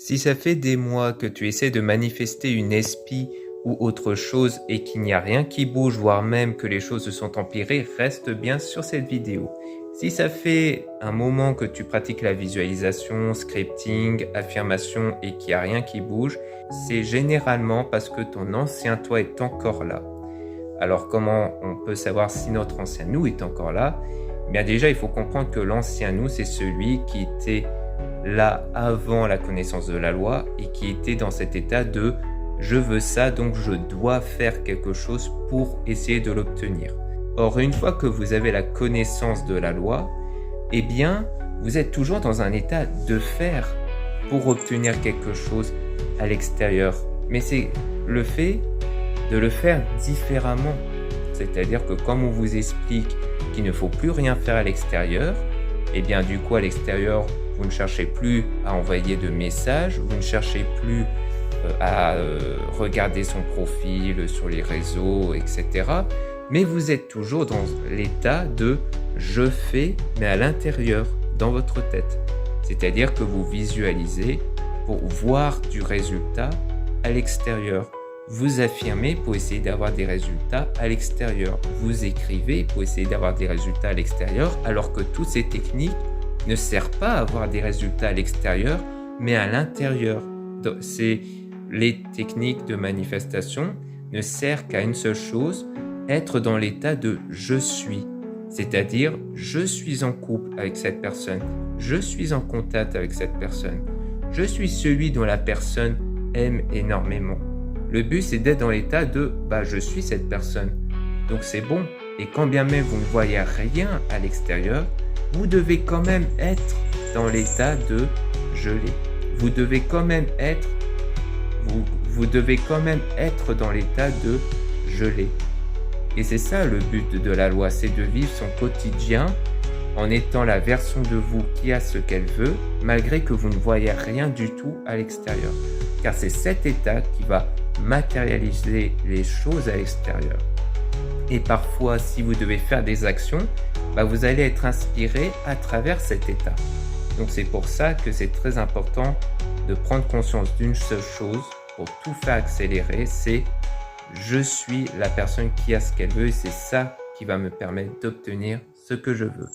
Si ça fait des mois que tu essaies de manifester une espie ou autre chose et qu'il n'y a rien qui bouge, voire même que les choses se sont empirées, reste bien sur cette vidéo. Si ça fait un moment que tu pratiques la visualisation, scripting, affirmation et qu'il n'y a rien qui bouge, c'est généralement parce que ton ancien toi est encore là. Alors comment on peut savoir si notre ancien nous est encore là? Bien déjà, il faut comprendre que l'ancien nous, c'est celui qui était là avant la connaissance de la loi et qui était dans cet état de « je veux ça, donc je dois faire quelque chose pour essayer de l'obtenir ». Or, une fois que vous avez la connaissance de la loi, eh bien, vous êtes toujours dans un état de faire pour obtenir quelque chose à l'extérieur. Mais c'est le fait de le faire différemment. C'est-à-dire que comme on vous explique qu'il ne faut plus rien faire à l'extérieur, eh bien du coup à l'extérieur, vous ne cherchez plus à envoyer de messages, vous ne cherchez plus à regarder son profil sur les réseaux, etc. Mais vous êtes toujours dans l'état de « je fais » mais à l'intérieur, dans votre tête. C'est-à-dire que vous visualisez pour voir du résultat à l'extérieur. Vous affirmez pour essayer d'avoir des résultats à l'extérieur. Vous écrivez pour essayer d'avoir des résultats à l'extérieur, alors que toutes ces techniques ne servent pas à avoir des résultats à l'extérieur, mais à l'intérieur. Les techniques de manifestation ne servent qu'à une seule chose, être dans l'état de « je suis ». C'est-à-dire, je suis en couple avec cette personne, je suis en contact avec cette personne, je suis celui dont la personne aime énormément. Le but, c'est d'être dans l'état de « je suis cette personne ». Donc c'est bon. Et quand bien même vous ne voyez rien à l'extérieur, vous devez quand même être dans l'état de « je l'ai ». Vous devez quand même être dans l'état de « je l'ai ». Et c'est ça le but de la loi, c'est de vivre son quotidien en étant la version de vous qui a ce qu'elle veut, malgré que vous ne voyez rien du tout à l'extérieur. Car c'est cet état qui va matérialiser les choses à l'extérieur. Et parfois, si vous devez faire des actions, vous allez être inspiré à travers cet état. Donc c'est pour ça que c'est très important de prendre conscience d'une seule chose pour tout faire accélérer, c'est je suis la personne qui a ce qu'elle veut et c'est ça qui va me permettre d'obtenir ce que je veux.